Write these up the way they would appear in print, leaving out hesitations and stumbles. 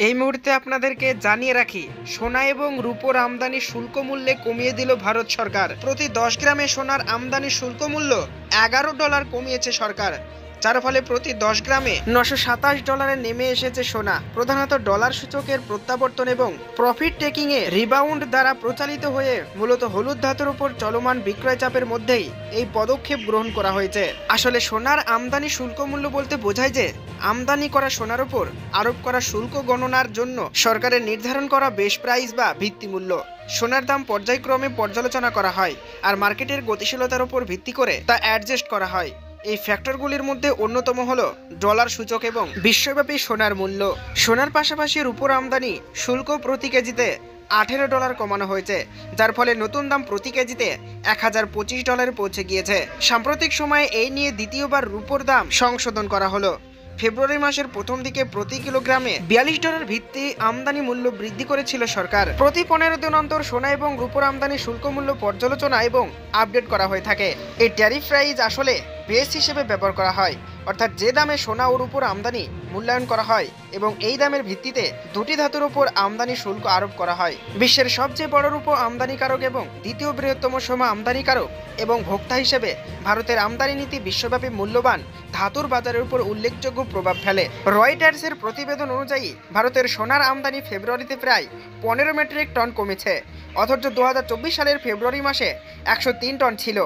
এই মুহূর্তে আপনাদেরকে জানিয়ে রাখি, সোনা এবং রূপোর আমদানি শুল্ক মূল্যে কমিয়ে দিল ভারত সরকার। প্রতি 10 গ্রামে সোনার আমদানি শুল্ক মূল্য $11 কমিয়েছে সরকার, যার ফলে প্রতি 10 গ্রামে $927 নেমে এসেছে সোনা। প্রধানত ডলার সূচকের প্রত্যাবর্তন এবং প্রফিট টেকিং এ রিবাউন্ড দ্বারা প্রচালিত হয়ে মূলত হলুদ ধাতুর উপর চলমান বিক্রয় চাপের মধ্যেই এই পদক্ষেপ গ্রহণ করা হয়েছে। আসলে সোনার আমদানি শুল্ক মূল্য বলতে বোঝায় যে আমদানি করা সোনার উপর আরোপ করা শুল্ক গণনার জন্য সরকারের নির্ধারণ করা বেস প্রাইস বা ভিত্তিমূল্য। সোনার দাম পর্যায়ক্রমে পর্যালোচনা করা হয় আর মার্কেটের গতিশীলতার উপর ভিত্তি করে তা অ্যাডজাস্ট করা হয়। এই ফ্যাক্টরগুলির মধ্যে অন্যতম হলো ডলার সূচক এবং বিশ্বব্যাপী সোনার মূল্য। সোনার পাশাপাশি রূপোর আমদানি শুল্ক প্রতি কেজিতে $18 কমানো হয়েছে, যার ফলে নতুন দাম প্রতি কেজিতে $1025 পৌঁছে গিয়েছে। সাম্প্রতিক সময়ে এই নিয়ে দ্বিতীয়বার রূপোর দাম সংশোধন করা হলো। ফেব্রুয়ারি মাসের প্রথম দিকে প্রতি কিলোগ্রামে $42 ভিত্তি আমদানি মূল্য বৃদ্ধি করেছিল সরকার। প্রতি 15 দিন অন্তর সোনা এবং রূপোর আমদানি শুল্ক মূল্য পর্যালোচনা এবং আপডেট করা হয়ে থাকে। এই ট্যারিফ প্রাইস আসলে বেস হিসেবে ব্যবহার করা হয়, অর্থাৎ যে দামে সোনা ও রূপোর আমদানি মূল্যায়ন করা হয় এবং এই দামের ভিত্তিতে দুটি ধাতুর উপর আমদানি শুল্ক আরোপ করা হয়। বিশ্বের সবচেয়ে বড় রূপো আমদানিকারক এবং দ্বিতীয় বৃহত্তম সোনা আমদানিকারক এবং ভোক্তা হিসেবে ভারতের আমদানি নীতি বিশ্বব্যাপী মূল্যবান ধাতুর বাজারের উপর উল্লেখযোগ্য প্রভাব ফেলে। রয়টার্সের প্রতিবেদন অনুযায়ী ভারতের সোনার আমদানি ফেব্রুয়ারিতে প্রায় 15 মেট্রিক টন কমেছে, অথচ 2024 সালের ফেব্রুয়ারি মাসে 103 টন ছিল,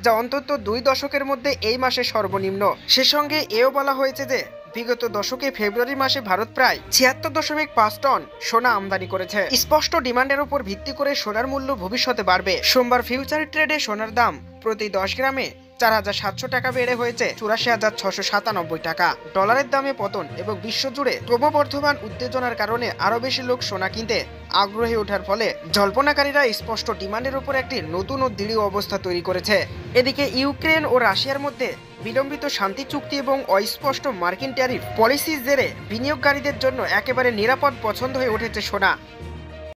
যা অন্তত 2 দশকের মধ্যে এই মাসে সর্বনিম্ন। সে সঙ্গে এও বলা হয়েছে যে বিগত দশকে ফেব্রুয়ারি মাসে ভারত প্রায় 76.5 টন সোনা আমদানি করেছে। স্পষ্ট ডিমান্ডের উপর ভিত্তি করে সোনার মূল্য ভবিষ্যতে বাড়বে। সোমবার ফিউচার ট্রেডে সোনার দাম প্রতি 10 গ্রামে 4700 টাকা বেড়ে হয়েছে 84,697 টাকা। ডলারের দামে পতন এবং বিশ্বজুড়ে ক্রমবর্ধমান উত্তেজনার কারণে আরও বেশি লোক সোনা কিনতে আগ্রহী ওঠার ফলে জল্পনাকারীরা স্পষ্ট ডিমান্ডের উপর একটি নতুন ও দৃঢ় অবস্থা তৈরি করেছে। এদিকে ইউক্রেন ও রাশিয়ার মধ্যে বিলম্বিত শান্তি চুক্তি এবং অস্পষ্ট মার্কিন ট্যারিফ পলিসির জেরে বিনিয়োগকারীদের জন্য একেবারে নিরাপদ পছন্দ হয়ে উঠেছে সোনা।